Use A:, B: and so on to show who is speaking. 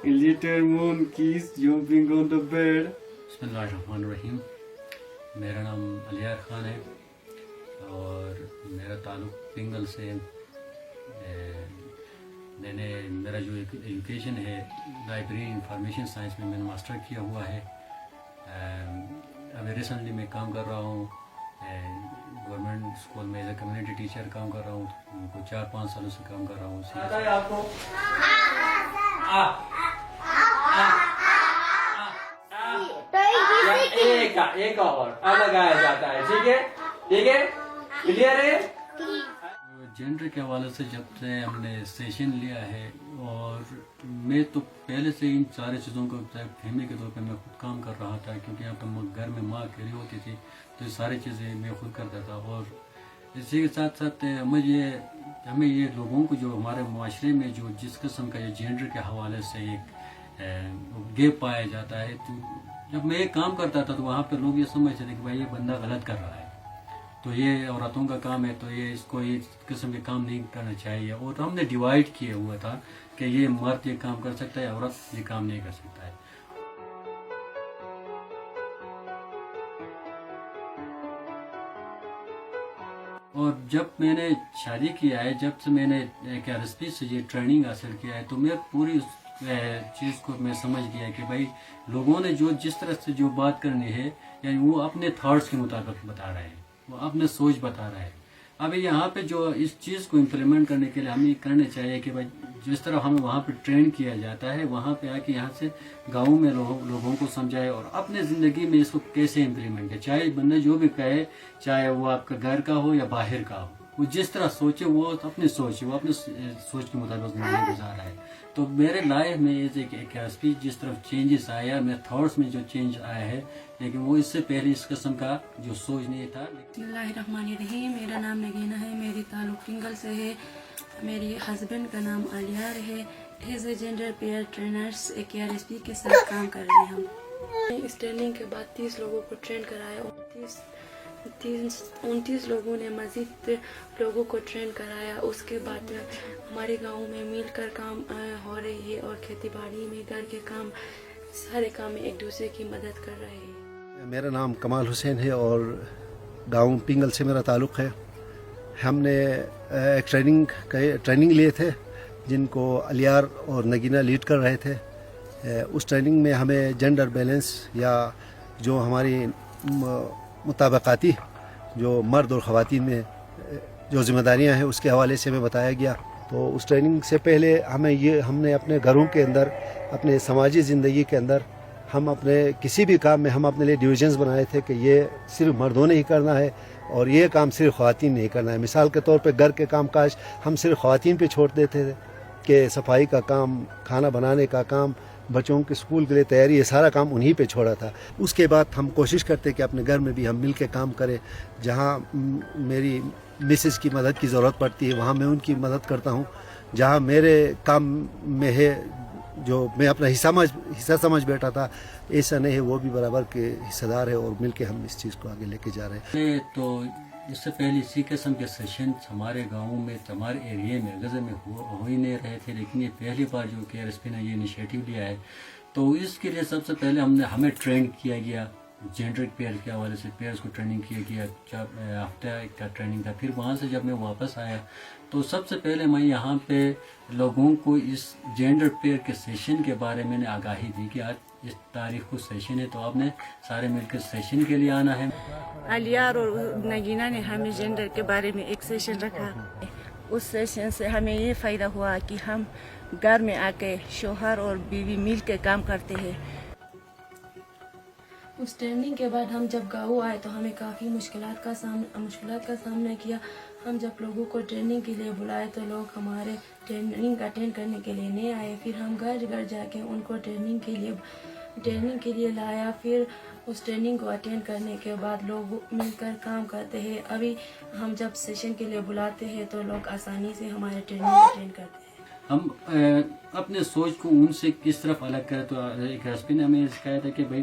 A: little monkeys jumping on the bed.
B: بسم میرا نام علیار خان ہے اور میرا تعلق پنگل سے. میں نے میرا جو ایجوکیشن ہے لائبریری انفارمیشن سائنس میں نے ماسٹر کیا ہوا ہے. ابھی ریسنٹلی میں کام کر رہا ہوں گورنمنٹ اسکول میں ایز اے کمیونٹی ٹیچر کام کر رہا ہوں. کو 4-5 سالوں سے کام کر رہا ہوں.
A: ایک اور لگایا جاتا ہے. ٹھیک ہے ٹھیک ہے کلیئر ہے.
B: جینڈر کے حوالے سے جب سے ہم نے سیشن لیا ہے اور میں تو پہلے سے ان سارے چیزوں کو فہمی کے طور پہ میں خود کام کر رہا تھا کیونکہ یہاں پہ گھر میں ماں اکیلی ہوتی تھی تو یہ ساری چیزیں میں خود کرتا تھا. اور اسی کے ساتھ ساتھ ہمیں یہ لوگوں کو جو ہمارے معاشرے میں جو جس قسم کا یہ جینڈر کے حوالے سے ایک گیپ پایا جاتا ہے تو جب میں ایک کام کرتا تھا تو وہاں پہ لوگ یہ سمجھتے تھے کہ بھائی یہ بندہ غلط کر رہا ہے تو یہ عورتوں کا کام ہے تو یہ اس کو اس قسم کے کام نہیں کرنا چاہیے. اور ہم نے ڈیوائڈ کیا ہوا تھا کہ یہ مرد یہ کام کر سکتا ہے عورت یہ کام نہیں کر سکتا ہے. اور جب میں نے شادی کیا ہے جب سے میں نے ایک RSP سے یہ ٹریننگ حاصل کیا ہے تو میں پوری چیز کو میں سمجھ گیا کہ بھائی لوگوں نے جو جس طرح سے جو بات کرنی ہے یعنی وہ اپنے تھاٹس کے مطابق بتا رہے ہیں وہ اپنے سوچ بتا رہا ہے. ابھی یہاں پہ جو اس چیز کو امپلیمنٹ کرنے کے لیے ہمیں یہ کرنا چاہیے کہ بھائی جس طرح ہمیں وہاں پہ ٹرین کیا جاتا ہے وہاں پہ آ کے یہاں سے گاؤں میں لوگوں کو سمجھائے اور اپنے زندگی میں اس کو کیسے امپلیمنٹ ہے. چاہے بندہ جو بھی کہے چاہے وہ آپ کا گھر کا ہو یا باہر کا ہو وہ جس طرح سوچے وہ اپنی سوچ وہ اپنی سوچ کے مطابق زندگی گزارا ہے. تو میرے لائف میں ایک RSP جس طرف چینجز آیا میرے تھاٹس میں جو چینج آیا ہے لیکن وہ اس سے پہلے اس قسم کا جو سوچ نہیں تھا.
C: بسم اللہ الرحمن الرحیم. میرا نام نگینہ ہے. میری تعلق پنگل سے ہے. میری ہسبینڈ کا نام علیار ہے. As a gender peer trainers ایک RSP کے ساتھ کام کر رہے ہیں ہم. اس ٹریننگ کے بعد 30 لوگوں کو ٹرین کرایا. 29 لوگوں نے مزید لوگوں کو ٹرین کرایا. اس کے بعد ہمارے گاؤں میں مل کر کام ہو رہی ہے اور کھیتی باڑی میں گھر کے کام سارے کام میں ایک دوسرے کی مدد کر رہے ہیں.
D: میرا نام کمال حسین ہے اور گاؤں پنگل سے میرا تعلق ہے. ہم نے ایک ٹریننگ لیے تھے جن کو علیار اور نگینہ لیڈ کر رہے تھے. اس ٹریننگ میں ہمیں جینڈر بیلنس یا جو ہماری مطابقاتی جو مرد اور خواتین میں جو ذمہ داریاں ہیں اس کے حوالے سے ہمیں بتایا گیا. تو اس ٹریننگ سے پہلے ہم نے اپنے گھروں کے اندر اپنے سماجی زندگی کے اندر ہم اپنے کسی بھی کام میں ہم اپنے لیے ڈویژنز بنائے تھے کہ یہ صرف مردوں نے ہی کرنا ہے اور یہ کام صرف خواتین نے ہی کرنا ہے. مثال کے طور پہ گھر کے کام کاج ہم صرف خواتین پہ چھوڑ دیتے تھے کہ صفائی کا کام کھانا بنانے کا کام بچوں کے اسکول کے لیے تیاری یہ سارا کام انہی پہ چھوڑا تھا. اس کے بعد ہم کوشش کرتے کہ اپنے گھر میں بھی ہم مل کے کام کریں. جہاں میری مسز کی مدد کی ضرورت پڑتی ہے وہاں میں ان کی مدد کرتا ہوں. جہاں میرے کام میں ہے جو میں اپنا حصہ سمجھ بیٹھا تھا ایسا نہیں ہے وہ بھی برابر کے حصہ دار ہے اور مل کے ہم اس چیز کو آگے لے کے جا رہے ہیں.
B: تو اس سے پہلے اسی قسم کے سیشنز ہمارے گاؤں میں ہمارے ایریے میں غزے میں ہو ہی نہیں رہے تھے لیکن یہ پہلی بار جو کہ RSP نے یہ انیشیٹو لیا ہے تو اس کے لیے سب سے پہلے ہمیں ٹرین کیا گیا جینڈر پیئر کے حوالے سے پیئرس کو ٹریننگ کیا گیا. ہفتہ کا ٹریننگ تھا. پھر وہاں سے جب میں واپس آیا تو سب سے پہلے میں یہاں پہ لوگوں کو اس جینڈر پیئر کے سیشن کے بارے میں نے آگاہی دی کہ آج اس تاریخ کو سیشن ہے تو آپ نے سارے مل کر سیشن کے لیے آنا ہے.
C: علیار اور نگینہ نے ہمیں جینڈر کے بارے میں ایک سیشن رکھا. اس سیشن سے ہمیں یہ فائدہ ہوا کہ ہم گھر میں آ کے شوہر اور بیوی مل کے کام کرتے ہیں. اس ٹریننگ کے بعد ہم جب گاؤں آئے تو ہمیں کافی مشکلات کا سامنا کیا. ہم جب لوگوں کو ٹریننگ کے لیے بلائے تو لوگ ہمارے ٹریننگ اٹینڈ کرنے کے لیے نہیں آئے. پھر ہم گھر گھر جا کے ان کو ٹریننگ کے لیے لایا. پھر اس ٹریننگ کو اٹینڈ کرنے کے بعد لوگ مل کر کام کرتے ہیں. ابھی ہم جب سیشن کے لیے بلاتے ہیں تو لوگ آسانی سے ہمارے ٹریننگ اٹینڈ کرتے ہیں.
B: ہم اپنے سوچ کو ان سے کس طرف الگ کریں تو ایک RSP نے ہمیں سکھایا تھا کہ بھائی